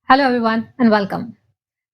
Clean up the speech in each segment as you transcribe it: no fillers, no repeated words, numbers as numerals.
Hello everyone and welcome.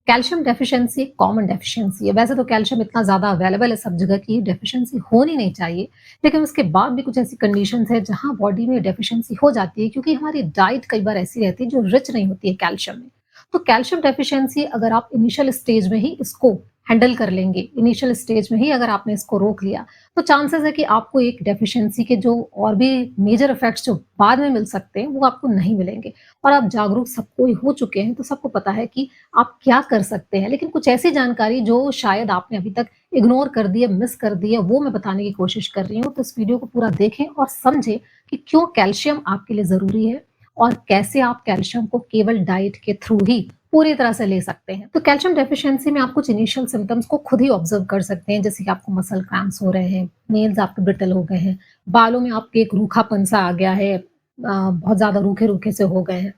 Calcium deficiency एक common deficiency है। वैसे तो कैल्शियम इतना ज़्यादा अवेलेबल है सब जगह कि डेफिशिएंसी होनी नहीं चाहिए, लेकिन उसके बाद भी कुछ ऐसी कंडीशंस है जहाँ बॉडी में डेफिशिएंसी हो जाती है क्योंकि हमारी डाइट कई बार ऐसी रहती है जो रिच नहीं होती है कैल्शियम में। तो कैल्शियम डेफिशिएंसी अगर आप इनिशियल स्टेज में ही इसको हैंडल कर लेंगे, इनिशियल स्टेज में ही अगर आपने इसको रोक लिया, तो चांसेस है कि आपको एक डेफिशिएंसी के जो और भी मेजर इफेक्ट्स जो बाद में मिल सकते हैं, वो आपको नहीं मिलेंगे। और आप जागरूक सब कोई हो चुके हैं, तो सबको पता है कि आप क्या कर सकते हैं। लेकिन कुछ ऐसी जानकारी जो शायद आपने अभी तक इग्नोर कर दी है, मिस कर दी है, वो मैं बताने की कोशिश कर रही हूँ। तो इस वीडियो को पूरा देखें और समझें कि क्यों कैल्शियम आपके लिए ज़रूरी है और कैसे आप कैल्शियम को केवल डाइट के थ्रू ही पूरी तरह से ले सकते हैं। तो कैल्शियम डेफिशिएंसी में आप कुछ इनिशियल सिम्पटम्स को खुद ही ऑब्जर्व कर सकते हैं, जैसे कि आपको मसल क्रैम्प्स हो रहे हैं, नेल्स आपके ब्रिटल हो गए हैं, बालों में आपके एक रूखापन-सा आ गया है, बहुत ज़्यादा रूखे-रूखे से हो गए हैं।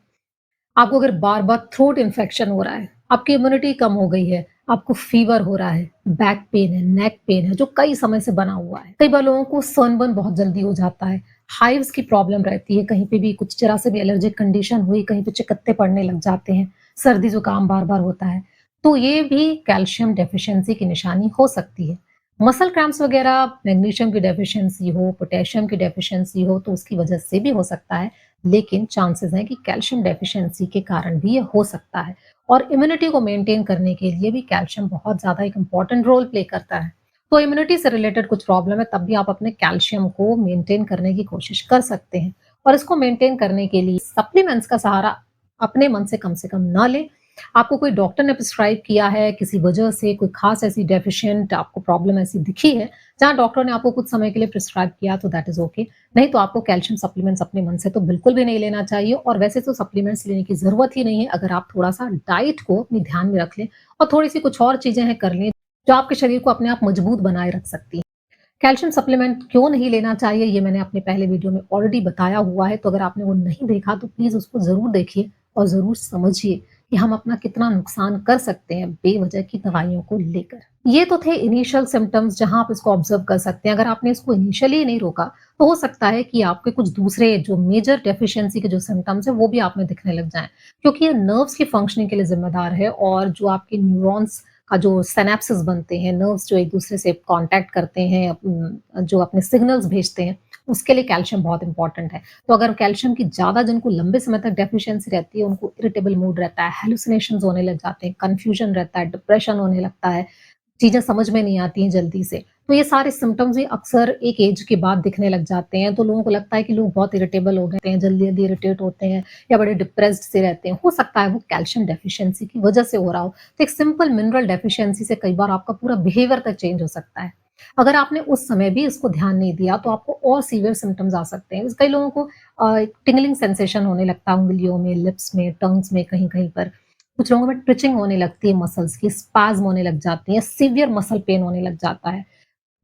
आपको अगर बार-बार थ्रोट इन्फेक्शन हो रहा है, आपकी इम्यूनिटी कम हो गई है, आपको फीवर हो रहा है, बैक पेन है, नेक पेन है, जो कई समय से बना हुआ है। कई बार लोगों को सनबर्न बहुत जल्दी हो जाता है, हाइव्स की प्रॉब्लम रहती है, कहीं पे भी कुछ ज़रा से भी एलर्जिक कंडीशन हुई, कहीं पे चिकत्ते पड़ने लग जाते हैं, सर्दी-जुकाम बार-बार होता है। तो ये भी कैल्शियम डेफिशिएंसी की निशानी हो सकती है। मसल क्रैम्प्स वगैरह मैग्नीशियम की डेफिशिएंसी हो, पोटेशियम की डेफिशिएंसी हो, तो उसकी वजह से भी हो सकता है। लेकिन चांसेस हैं कि कैल्शियम डेफिशिएंसी के कारण भी ये हो सकता है। और इम्यूनिटी को मेंटेन करने के लिए भी कैल्शियम बहुत ज़्यादा एक इम्पॉर्टेंट रोल प्ले करता है। तो इम्यूनिटी से रिलेटेड कुछ प्रॉब्लम है, तब भी आप अपने कैल्शियम को मेंटेन करने की कोशिश कर सकते हैं। और इसको मेंटेन करने के लिए सप्लीमेंट्स का सहारा अपने मन से कम ना लें। आपको कोई डॉक्टर ने प्रिस्क्राइब किया है, किसी वजह से कोई खास ऐसी डेफिशिएंट आपको प्रॉब्लम ऐसी दिखी है, जहाँ डॉक्टर ने आपको कुछ समय के लिए प्रिस्क्राइब किया, तो दैट इज़ ओके। नहीं तो आपको कैल्शियम सप्लीमेंट्स अपने मन से तो बिल्कुल भी नहीं लेना चाहिए। और वैसे तो सप्लीमेंट्स लेने की ज़रूरत ही नहीं है, अगर आप थोड़ा-सा डाइट को अपने ध्यान में रख लें और थोड़ी-सी कुछ और चीज़ें हैं कर लें, जो आपके शरीर को अपने आप मजबूत बनाए रख सकती हैं। कैल्शियम सप्लीमेंट क्यों नहीं लेना चाहिए, ये मैंने अपने पहले वीडियो में ऑलरेडी बताया हुआ है, तो अगर आपने वो नहीं देखा तो प्लीज़ उसको ज़रूर देखिए और ज़रूर समझिए कि हम अपना कितना नुकसान कर सकते हैं बेवजह की दवाइयों को लेकर। ये तो थे इनिशियल सिम्पटम्स जहाँ आप इसको ऑब्ज़र्व कर सकते हैं। अगर आपने इसको इनिशियली नहीं रोका, तो हो सकता है कि आपके कुछ दूसरे जो मेजर डेफिशिएंसी के जो सिम्पटम्स हैं, वो भी आप में दिखने लग जाएँ। क्योंकि ये नर्व्स की फंक्शनिंग के लिए ज़िम्मेदार है और जो आपके न्यूरॉन्स का जो सिनैप्सेस बनते हैं, नर्व्स जो एक-दूसरे से कॉन्टैक्ट करते हैं, जो अपने सिग्नल्स भेजते हैं, उसके लिए कैल्शियम बहुत इम्पोर्टेंट है। तो अगर कैल्शियम की ज़्यादा जिनको लंबे समय तक डेफिशिएंसी रहती है, उनको इरिटेबल मूड रहता है, हैलुसिनेशंस होने लग जाते हैं, कन्फ्यूजन रहता है, डिप्रेशन होने लगता है, चीज़ें समझ में नहीं आती हैं जल्दी से। तो ये सारे सिम्पटम्स भी अक्सर एक एज के बाद दिखने लग जाते हैं, तो लोगों को लगता है कि लोग बहुत इरिटेबल हो गए हैं, जल्दी-जल्दी इरिटेट होते हैं या बड़े डिप्रेस्ड से रहते हैं। हो सकता है वो कैल्शियम डेफिशिएंसी की वजह से हो रहा हो। तो एक सिंपल मिनरल डेफिशिएंसी से कई बार आपका पूरा बिहेवियर तक चेंज हो सकता है। अगर आपने उस समय भी इसको ध्यान नहीं दिया, तो आपको और सीवियर सिम्पटम्स आ सकते हैं। कई लोगों को एक टिंगलिंग सेंसेशन होने लगता है उँगलियों में, लिप्स में, टंग्स में, कहीं-कहीं पर। कुछ लोगों में ट्विचिंग होने लगती है मसल्स की, स्पैज़्म होने लग जाती है, सीवियर मसल पेन होने लग जाता है।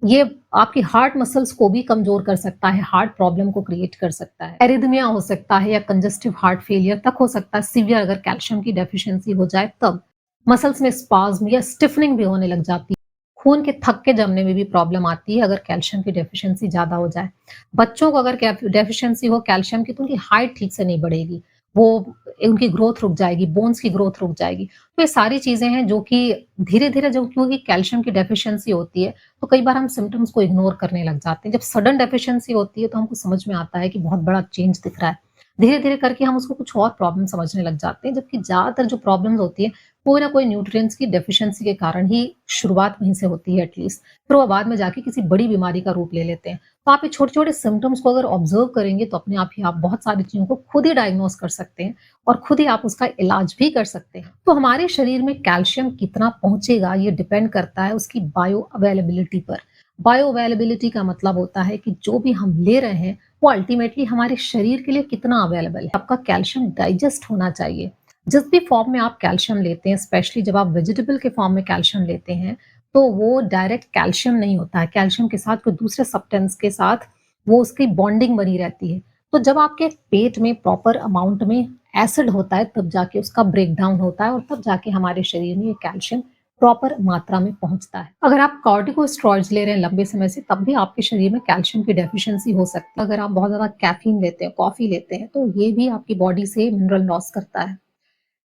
ये आपकी हार्ट मसल्स को भी कमज़ोर कर सकता है, हार्ट प्रॉब्लम को क्रिएट कर सकता है। एरिथमिया हो सकता है या कंजेस्टिव हार्ट फेलियर तक हो सकता है, सीवियर अगर कैल्शियम की डेफिशिएंसी हो जाए तब। मसल्स में स्पाज़्म या स्टिफनिंग भी होने लग जाती है। खून के थक्के जमने में भी प्रॉब्लम आती है अगर कैल्शियम की डेफिशिएंसी ज़्यादा हो जाए। बच्चों को अगर डेफिशिएंसी हो कैल्शियम की, तो उनकी हाइट ठीक से नहीं बढ़ेगी। वो उनकी ग्रोथ रुक जाएगी, बोन्स की ग्रोथ रुक जाएगी। तो ये सारी चीज़ें हैं जो कि धीरे-धीरे जो क्योंकि कैल्शियम की डेफिशिएंसी होती है, तो कई बार हम सिम्पटम्स को इग्नोर करने लग जाते हैं। जब सडन डेफिशिएंसी होती है, तो हमको समझ में आता है कि बहुत बड़ा चेंज दिख रहा है। धीरे-धीरे करके हम उसको कुछ और प्रॉब्लम समझने लग जाते हैं, जबकि ज़्यादातर जो प्रॉब्लम्स होती है, कोई ना कोई न्यूट्रिएंट्स की डेफिशिएंसी के कारण ही शुरुआत वहीं से होती है एटलीस्ट। फिर वो बाद में जाके किसी बड़ी बीमारी का रूप ले लेते हैं। तो आप ये छोटे-छोटे सिम्पटम्स को अगर ऑब्ज़र्व करेंगे, तो अपने आप ही आप बहुत सारी चीज़ों को खुद ही डायग्नोज़ कर सकते हैं और खुद ही आप उसका इलाज भी कर सकते हैं। तो हमारे शरीर में कैल्शियम कितना पहुँचेगा, ये डिपेंड करता है उसकी बायो अवेलेबिलिटी पर। बायो अवेलेबिलिटी का मतलब होता है कि जो भी हम ले रहे हैं, वो अल्टीमेटली हमारे शरीर के लिए कितना अवेलेबल है। आपका कैल्शियम डाइजेस्ट होना चाहिए। जिस भी फॉर्म में आप कैल्शियम लेते हैं, स्पेशली जब आप वेजिटेबल के फॉर्म में कैल्शियम लेते हैं, तो वो डायरेक्ट कैल्शियम नहीं होता है। कैल्शियम के साथ कोई दूसरे सब्सटेंस के साथ वो उसकी बॉन्डिंग बनी रहती है। तो जब आपके पेट में प्रॉपर अमाउंट में एसिड होता है, तब जाके उसका ब्रेकडाउन होता है और तब जाके हमारे शरीर में ये कैल्शियम प्रॉपर मात्रा में पहुँचता है। अगर आप कॉर्टिकोस्टेरॉइड्स ले रहे हैं लंबे समय से, तब भी आपके शरीर में कैल्शियम की डेफिशिएंसी हो सकती है। अगर आप बहुत ज़्यादा कैफ़ीन लेते हैं, कॉफ़ी लेते हैं, तो ये भी आपकी बॉडी से मिनरल लॉस करता है।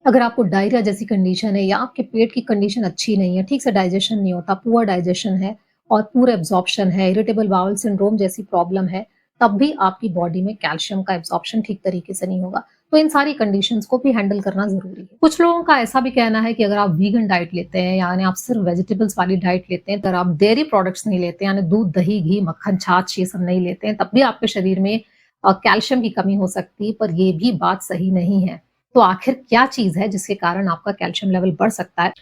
अगर आपको डायरिया जैसी कंडीशन है या आपके पेट की कंडीशन अच्छी नहीं है, ठीक से डाइजेशन नहीं होता, पुअर डाइजेशन है और पुअर एब्ज़ॉर्प्शन है, इरिटेबल बाउल सिंड्रोम जैसी प्रॉब्लम है, तब भी आपकी बॉडी में कैल्शियम का एब्ज़ॉर्प्शन ठीक तरीके से नहीं होगा। तो इन सारी कंडीशंस को भी हैंडल करना ज़रूरी है। कुछ लोगों का ऐसा भी कहना है कि अगर आप वीगन डाइट लेते हैं, यानी आप सिर्फ़ वेजिटेबल्स वाली डाइट लेते हैं, अगर आप डेयरी प्रोडक्ट्स नहीं लेते हैं, यानी दूध, दही, घी, मक्खन, छाछ ये सब नहीं लेते हैं, तब भी आपके शरीर में कैल्शियम की कमी हो सकती है, पर ये भी बात सही नहीं है। तो आखिर क्या चीज़ है जिसके कारण आपका कैल्शियम लेवल बढ़ सकता है?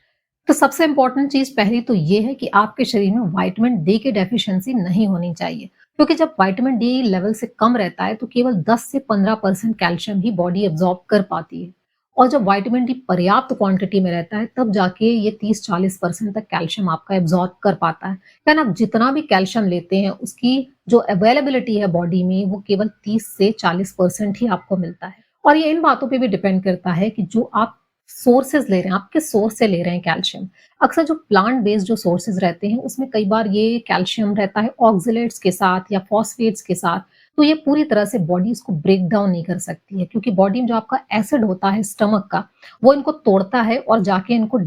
तो सबसे इम्पोर्टेंट चीज़ पहली तो ये है कि आपके शरीर में विटामिन डी की डेफिशिएंसी नहीं होनी चाहिए। क्योंकि जब विटामिन डी लेवल से कम रहता है तो केवल 10 से 15% कैल्शियम ही बॉडी एब्ज़ॉर्ब कर पाती है। और जब विटामिन डी पर्याप्त क्वांटिटी में रहता है तब जाके ये 30-40% तक कैल्शियम आपका एब्ज़ॉर्ब कर पाता है। यानी आप जितना भी कैल्शियम लेते हैं उसकी जो अवेलेबिलिटी है बॉडी में वो केवल 30 से 40% ही आपको मिलता है। और ये इन बातों पे भी डिपेंड करता है कि जो आप सोर्सेज़ ले रहे हैं, आप किस सोर्स से ले रहे हैं कैल्शियम। अक्सर जो प्लांट बेस्ड जो सोर्सेज़ रहते हैं, उसमें कई बार ये कैल्शियम रहता है ऑक्ज़ेलेट्स के साथ या फॉस्फेट्स के साथ, तो ये पूरी तरह से बॉडी इसको ब्रेक डाउन नहीं कर सकती है क्योंकि बॉडी में जो आपका एसिड होता है स्टमक का, वो इनको तोड़ता है और जाके इनको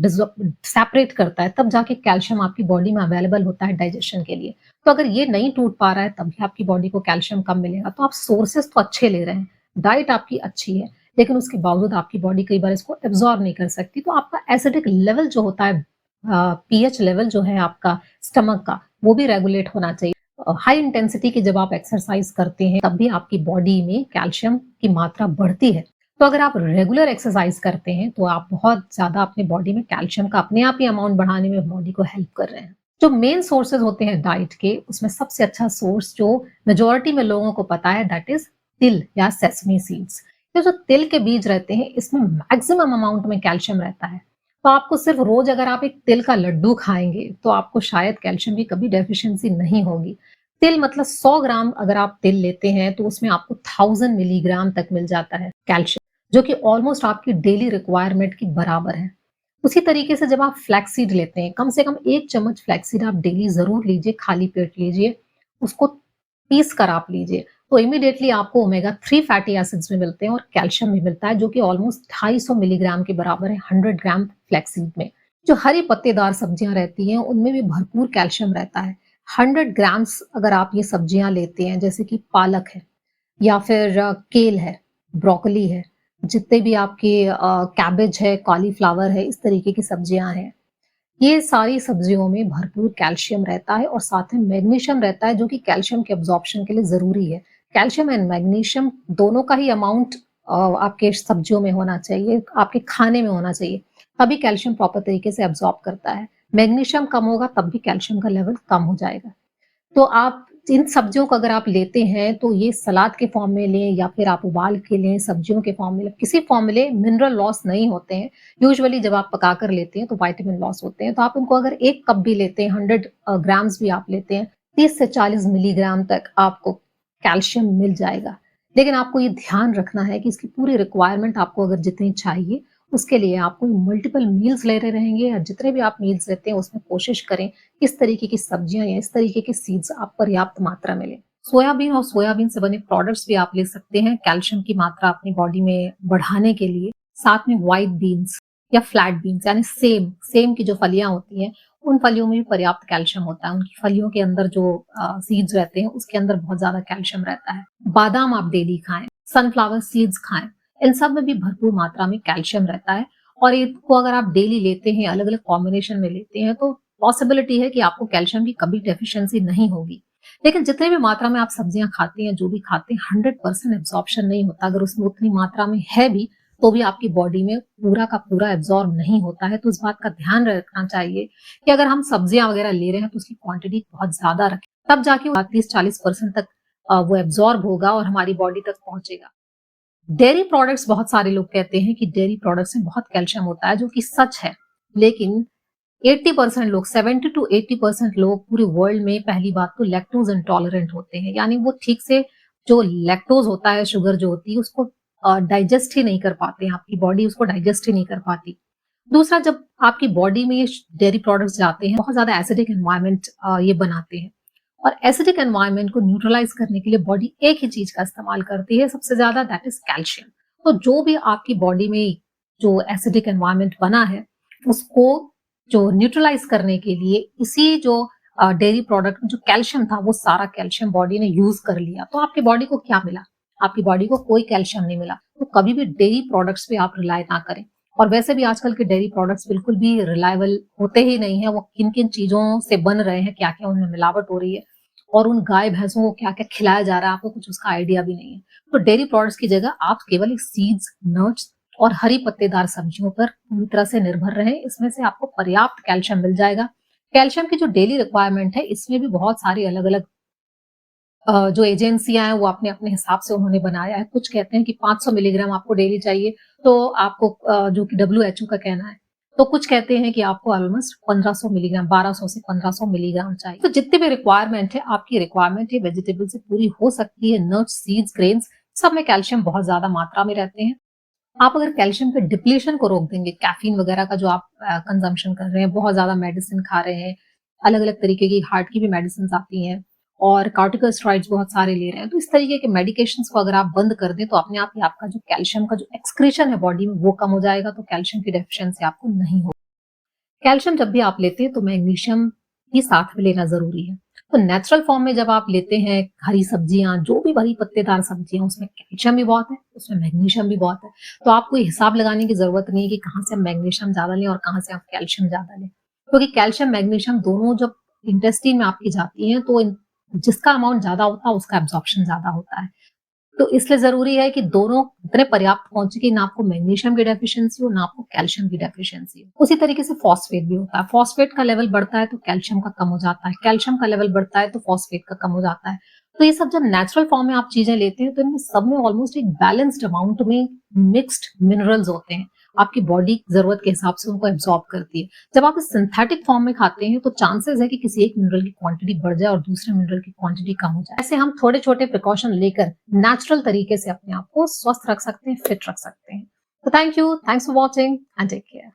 सेपरेट करता है, तब जाके कैल्शियम आपकी बॉडी में अवेलेबल होता है डाइजेशन के लिए। तो अगर ये नहीं टूट पा रहा है, तभी आपकी बॉडी को कैल्शियम कम मिलेगा। तो आप सोर्सेज़ तो अच्छे ले रहे हैं, डाइट आपकी अच्छी है, लेकिन उसके बावजूद आपकी बॉडी कई बार इसको एब्ज़ॉर्ब नहीं कर सकती, तो आपका एसिडिक लेवल जो होता है पीएच लेवल जो है आपका स्टमक का, वो भी रेगुलेट होना चाहिए। हाई इंटेंसिटी की जब आप एक्सरसाइज़ करते हैं, तब भी आपकी बॉडी में कैल्शियम की मात्रा बढ़ती है। तो अगर आप रेगुलर एक्सरसाइज़ करते हैं, तो आप बहुत ज़्यादा अपनी बॉडी में कैल्शियम का अपने आप ही अमाउंट बढ़ाने में बॉडी को हेल्प कर रहे हैं। जो मेन सोर्सेज़ होते हैं डाइट के, उसमें सबसे अच्छा सोर्स जो मेजॉरिटी में लोगों को पता है दैट इज़ तिल या सेसमी सीड्स। ये जो तिल के बीज रहते हैं, इसमें मैक्सिमम अमाउंट में कैल्शियम रहता है। तो आपको सिर्फ रोज अगर आप एक तिल का लड्डू खाएँगे, तो आपको शायद कैल्शियम की कभी डेफिशिएंसी नहीं होगी। तिल मतलब 100 ग्राम अगर आप तिल लेते हैं, तो उसमें आपको 1000 मिलीग्राम तक मिल जाता है कैल्शियम, जो कि ऑलमोस्ट आपकी डेली रिक्वायरमेंट के बराबर है। उसी तरीके से जब आप फ्लैक्स सीड लेते हैं, कम से कम 1 चम्मच फ्लैक्स सीड आप डेली ज़रूर लीजिए, खाली पेट लीजिए। उसको पीस कर आप लीजिए, तो इमीडिएटली आपको ओमेगा 3 फैटी एसिड्स भी मिलते हैं और कैल्शियम भी मिलता है, जो कि ऑलमोस्ट 250 मिलीग्राम के बराबर है 100 ग्राम फ्लैक्सीड में। जो हरी पत्तेदार सब्जियाँ रहती हैं, उनमें भी भरपूर कैल्शियम रहता है। 100 ग्राम्स अगर आप ये सब्जियाँ लेते हैं, जैसे कि पालक है या फिर केल है, ब्रोकोली है, जितने भी आपके कैबेज है, कॉलीफ्लावर है, इस तरीके की सब्जियाँ हैं। ये सारी सब्जियों में भरपूर कैल्शियम रहता है और साथ में मैग्नीशियम रहता है जो कि कैल्शियम के एब्जॉर्प्शन के लिए ज़रूरी है। कैल्शियम एंड मैग्नीशियम दोनों का ही अमाउंट आपके सब्जियों में होना चाहिए, आपके खाने में होना चाहिए, तभी कैल्शियम प्रॉपर तरीके से एब्जॉर्ब करता है। मैग्नीशियम कम होगा तब भी कैल्शियम का लेवल कम हो जाएगा। तो आप इन सब्जियों को अगर आप लेते हैं तो ये सलाद के फॉर्म में लें या फिर आप उबाल के लें, सब्जियों के फॉर्म में लें, किसी फॉर्म में लें, मिनरल लॉस नहीं होते हैं। यूजुअली जब आप पकाकर लेते हैं तो विटामिन लॉस होते हैं। तो आप इनको अगर 1 कप भी लेते हैं, 100 ग्राम्स भी आप लेते हैं, 30 से 40 मिलीग्राम तक आपको कैल्शियम मिल जाएगा। लेकिन आपको ये ध्यान रखना है कि इसकी पूरी रिक्वायरमेंट आपको अगर जितनी चाहिए, उसके लिए आपको मल्टीपल मील्स ले रहे रहेंगे या जितने भी आप मील्स लेते हैं उसमें कोशिश करें इस तरीके की सब्जियाँ या इस तरीके के सीड्स आप पर्याप्त मात्रा में लें। सोयाबीन और सोयाबीन से बने प्रोडक्ट्स भी आप ले सकते हैं कैल्शियम की मात्रा अपनी बॉडी में बढ़ाने के लिए। साथ में व्हाइट बीन्स या फ्लैट बीन्स यानी सेम सेम की जो फलियाँ होती हैं, उन फलियों में भी पर्याप्त कैल्शियम होता है। उनकी फलियों के अंदर जो सीड्स रहते हैं उसके अंदर बहुत ज़्यादा कैल्शियम रहता है। बादाम आप डेली खाएँ, सनफ्लावर सीड्स खाएँ, इन सब में भी भरपूर मात्रा में कैल्शियम रहता है और इनको अगर आप डेली लेते हैं, अलग-अलग कॉम्बिनेशन में लेते हैं तो पॉसिबिलिटी है कि आपको कैल्शियम की कभी डेफिशिएंसी नहीं होगी। लेकिन जितने भी मात्रा में आप सब्जियाँ खाते हैं, जो भी खाते हैं 100% एब्ज़ॉर्प्शन नहीं होता। अगर उसमें उतनी मात्रा में है भी, तो भी आपकी बॉडी में पूरा का पूरा एब्ज़ॉर्ब नहीं होता है। तो इस बात का ध्यान रखना चाहिए कि अगर हम सब्जियाँ वग़ैरह ले रहे हैं तो उसकी क्वांटिटी बहुत ज़्यादा रखें। तब जाके वो 30-40% तक वो एब्ज़ॉर्ब होगा और हमारी बॉडी तक पहुँचेगा। डेयरी प्रोडक्ट्स बहुत सारे लोग कहते हैं कि डेयरी प्रोडक्ट्स में बहुत कैल्शियम होता है, जो कि सच है। लेकिन 80% लोग 70 टू 80% लोग पूरे वर्ल्ड में पहली बात तो लैक्टोज़ इंटॉलरेंट होते हैं। यानी वो ठीक से जो लैक्टोज़ होता है, शुगर जो होती है उसको डाइजेस्ट ही नहीं कर पाते हैं, आपकी बॉडी उसको डाइजेस्ट ही नहीं कर पाती। दूसरा जब आपकी बॉडी में ये डेयरी प्रोडक्ट्स जाते हैं, बहुत ज़्यादा एसिडिक एनवायरनमेंट ये बनाते हैं और एसिडिक एनवायरनमेंट को न्यूट्रलाइज़ करने के लिए बॉडी एक ही चीज़ का इस्तेमाल करती है सबसे ज़्यादा दैट इज़ कैल्शियम। तो जो भी आपकी बॉडी में जो एसिडिक एनवायरनमेंट बना है, उसको जो न्यूट्रलाइज़ करने के लिए इसी जो डेयरी प्रोडक्ट में जो कैल्शियम था, वो सारा कैल्शियम बॉडी ने यूज़ कर लिया। तो आपकी बॉडी को क्या मिला? आपकी बॉडी को कोई कैल्शियम नहीं मिला। तो कभी भी डेयरी प्रोडक्ट्स पे आप रिलाय ना करें। और वैसे भी आजकल के डेयरी प्रोडक्ट्स बिल्कुल भी रिलायबल होते ही नहीं हैं। वो किन-किन चीज़ों से बन रहे हैं, क्या-क्या उनमें मिलावट हो रही है और उन गाय-भैंसों को क्या-क्या खिलाया जा रहा है, आपको कुछ उसका आइडिया भी नहीं है। तो डेयरी प्रोडक्ट्स की जगह आप केवल एक सीड्स, नट्स और हरी पत्तेदार सब्जियों पर पूरी तरह से निर्भर रहें। इसमें से आपको पर्याप्त कैल्शियम मिल जाएगा। कैल्शियम की जो डेली रिक्वायरमेंट है, इसमें भी बहुत सारी अलग-अलग जो एजेंसियाँ हैं, वो अपने-अपने हिसाब से उन्होंने बनाया है। कुछ कहते हैं कि 500 मिलीग्राम आपको डेली चाहिए, तो आपको जो कि डब्ल्यूएचओ का कहना है। तो कुछ कहते हैं कि आपको ऑलमोस्ट 1500 मिलीग्राम, 1200 से 1500 मिलीग्राम चाहिए। तो जितनी भी रिक्वायरमेंट है, आपकी रिक्वायरमेंट ये वेजिटेबल से पूरी हो सकती है। नट्स, सीड्स, ग्रेन्स सब में कैल्शियम बहुत ज़्यादा मात्रा में रहते हैं। आप अगर कैल्शियम के डिप्लीशन को रोक देंगे, कैफ़ीन वगैरह का जो आप कंज़म्पशन कर रहे हैं, बहुत ज़्यादा मेडिसिन खा रहे हैं, अलग-अलग तरीके की हार्ट की भी मेडिसिन्स आती हैं और कॉर्टिकोस्टेरॉइड्स बहुत सारे ले रहे हैं, तो इस तरीके के मेडिकेशंस को अगर आप बंद कर दें, तो अपने आप ही आपका जो कैल्शियम का जो एक्सक्रीशन है बॉडी में, वो कम हो जाएगा, तो कैल्शियम की डेफिशिएंसी आपको नहीं होगी। कैल्शियम जब भी आप लेते हैं तो मैग्नीशियम भी साथ में लेना ज़रूरी है। तो नेचुरल फॉर्म में जब आप लेते हैं हरी सब्जियाँ, जो भी हरी पत्तेदार सब्जियाँ उसमें कैल्शियम भी बहुत है, उसमें मैग्नीशियम भी बहुत है। तो आपको ये हिसाब लगाने की ज़रूरत नहीं है कि कहाँ से हम मैग्नीशियम ज़्यादा लें और कहाँ से आप कैल्शियम ज़्यादा लें। क्योंकि कैल्शियम, मैग्नीशियम दोनों जब इंटेस्टाइन में आपकी जाती हैं तो इन जिसका अमाउंट ज़्यादा होता है उसका एब्ज़ॉर्प्शन ज़्यादा होता है। तो इसलिए ज़रूरी है कि दोनों इतने पर्याप्त पहुँचे कि ना आपको मैग्नीशियम की डेफिशिएंसी हो, ना आपको कैल्शियम की डेफिशिएंसी हो। उसी तरीके से फॉस्फेट भी होता है। फॉस्फेट का लेवल बढ़ता है तो कैल्शियम का कम हो जाता है, कैल्शियम का लेवल बढ़ता है तो फॉस्फेट का कम हो जाता है। तो ये सब जब नेचुरल फॉर्म में आप चीज़ें लेते हैं तो इनमें सब में ऑलमोस्ट एक बैलेंस्ड अमाउंट में मिक्स्ड मिनरल्स होते हैं। आपकी बॉडी ज़रूरत के हिसाब से उनको एब्ज़ॉर्ब करती है। जब आप इस सिंथेटिक फॉर्म में खाते हैं तो चांसेस है कि किसी एक मिनरल की क्वांटिटी बढ़ जाए और दूसरे मिनरल की क्वांटिटी कम हो जाए। ऐसे हम थोड़े-छोटे प्रिकॉशन लेकर नेचुरल तरीके से अपने आप को स्वस्थ रख सकते हैं, फिट रख सकते हैं। तो thank you, thanks for watching and take care.